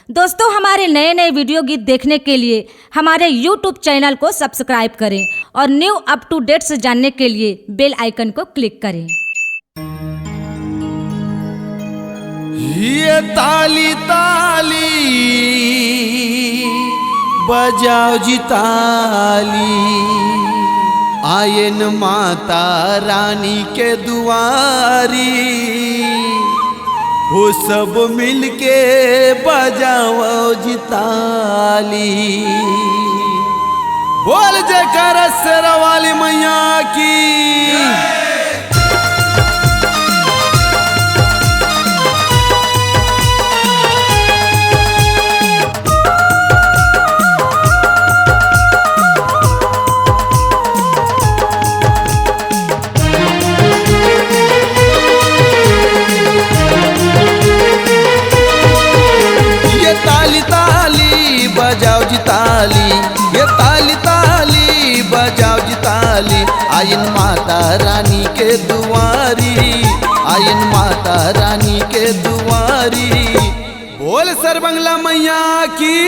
दोस्तों, हमारे नए नए वीडियो गीत देखने के लिए हमारे YouTube चैनल को सब्सक्राइब करें और न्यू अप टू डेट्स जानने के लिए बेल आइकन को क्लिक करें। ये ताली ताली बजाओ जी ताली, आयन माता रानी के दुआरी, वो सब मिलके बजाओ जी ताली। बोल जयकारा शेरा वाली मैया की। ताली ताली बजाओ जी ताली, ये ताली ताली बजाओ जी ताली, आयन माता रानी के दुआरी, आयन माता रानी के दुआरी। बोल सरबंगला मैया की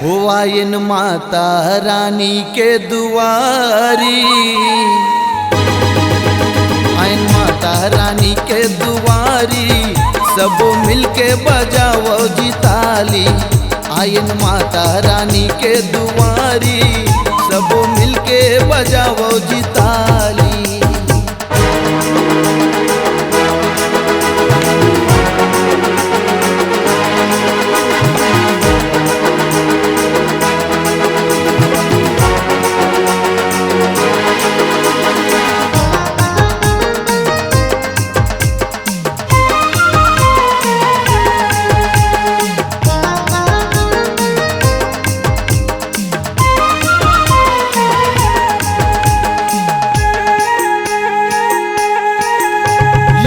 हो, आयन माता रानी के दुआरी, आयन माता रानी के दुआरी, सब मिलके बजाओ जी ताली, आयन माता रानी के दुआरी, सब मिलके बजाओ जी ताली।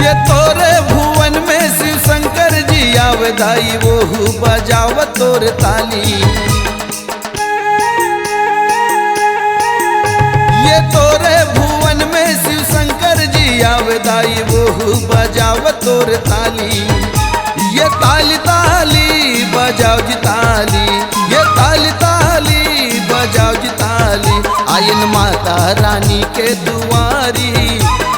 ये तोरे भुवन में शिव शंकर जी आवदाई, वो बजाव तोर ताली। ये तोरे भुवन में शिव शंकर जी आवदाई, वो बजाव तोर ताली। ये ताली ताली बजाओ जी ताली, ये ताली ताली बजाओ जी ताली, आयन माता रानी के दुआरी,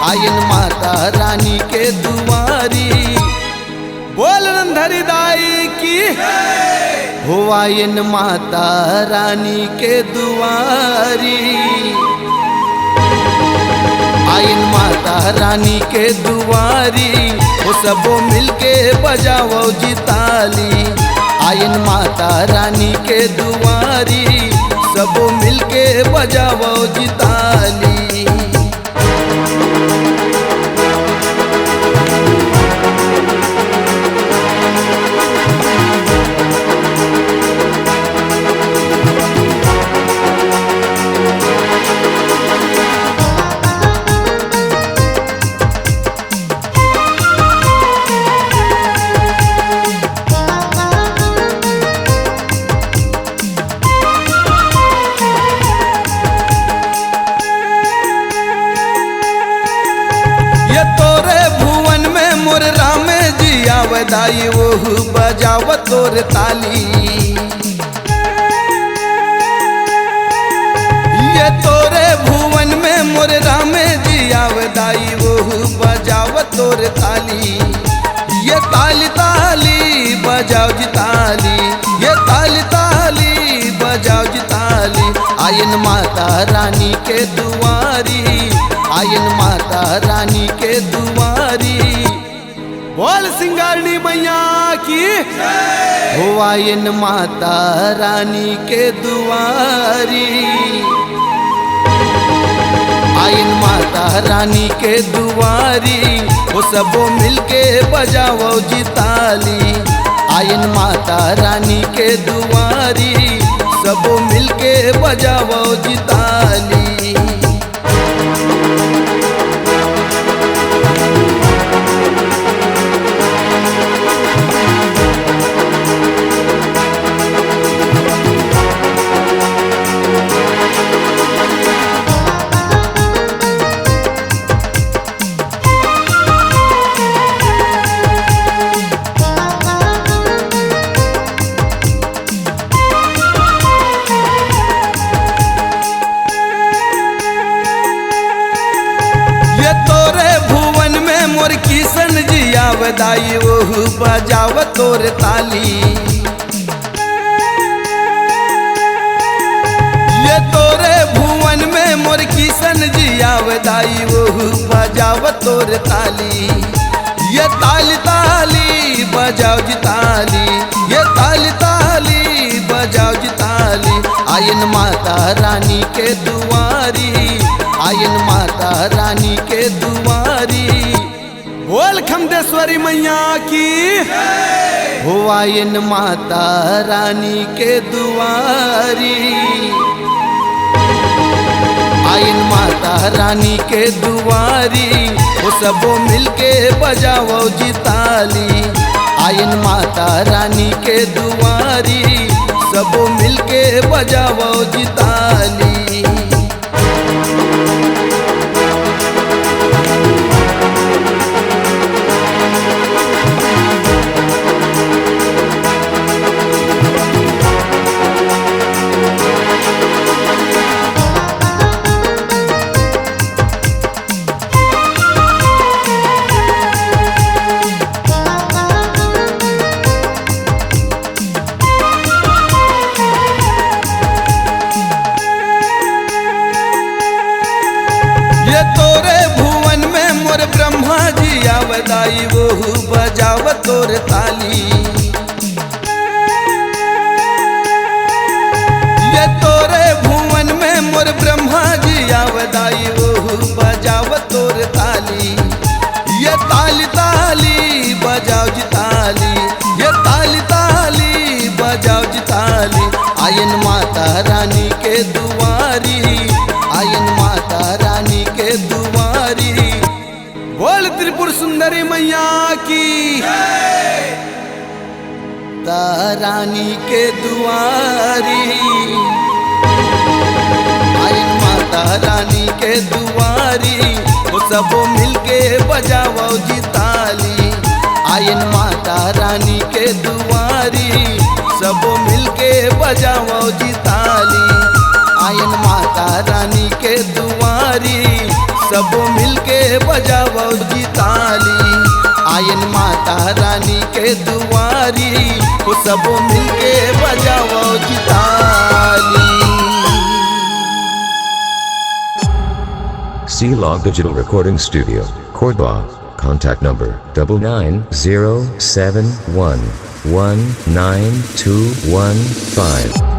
आयन माता रानी के दुआरी। बोल रंधरी दाई की हो, आयन माता रानी के दुआरी, आयन माता रानी के दुआरी, वो सब मिलके बजाओ जी ताली, आयन माता रानी के दुआरी, सब मिलके बजाओ जी ताली। ये तोरे भुवन में मोर राम जी आवदाई, वो बजाव तोर ताली। ये तोरे भुवन में मोर राम जी आवदाई, वो बजाव तोर ताली। ये ताली ताली बजाओ जी ताली, ये ताली ताली बजाओ जी ताली, आयन माता रानी के दुआरी, आयन माता रानी के दुआरी। बोल सिंगारनी मैया की हो, आयन माता रानी के दुआरी, आयन माता रानी के दुआरी, वो सब मिलके बजाओ जी ताली, आयन माता रानी के दुआरी, सब मिलके बजाओ जी ताली। दाई ओहू बजाव तोर ताली। ये तोरे भुवन में मोर किशन जी आवे दाई ओहू बजाव तोर ताली। ये ताली ताली बजाओ जी ताली, ये ताली ताली बजाओ जी ताली। आयन माता रानी के दुआरी, आयन माता रानी के दुआरी। बोल खमदेश्वरी मैया की हो। आयन माता रानी के दुआरी, आयन माता रानी के दुआरी। वो सबो मिलके बजाओ जी ताली। आयन माता रानी के दुआरी, सबो मिलके बजाओ जी ताली। ये तोरे भुवन में मोर ब्रह्मा जी आवे दाई ओहू बजाव तोर ताली। ये तोरे भुवन में मोर ब्रह्मा जी आवे दाई ओहू बजाव तोर ताली। ये ताली ताली बजाओ जी ताली, ये ताली ताली बजाओ जी ताली। आयन माता रानी के दुआरी, आयन माता रानी के दुआरी। बोल त्रिपुर सुंदरी मैया की तारानी के दुआरी। आयन माता रानी के दुआरी। वो सबो मिलके बजाओ जी ताली। आयन माता रानी के दुआरी, सबो मिलके बजाओ जी ताली। आयन माता रानी के दुआरी, सबो मिलके बजाओ जी ताली। आयन माता रानी के दुआरी, वो सबो मिलके बजाओ जी ताली। C-Log Digital Recording Studio, Cordoba. Contact number 9907119215.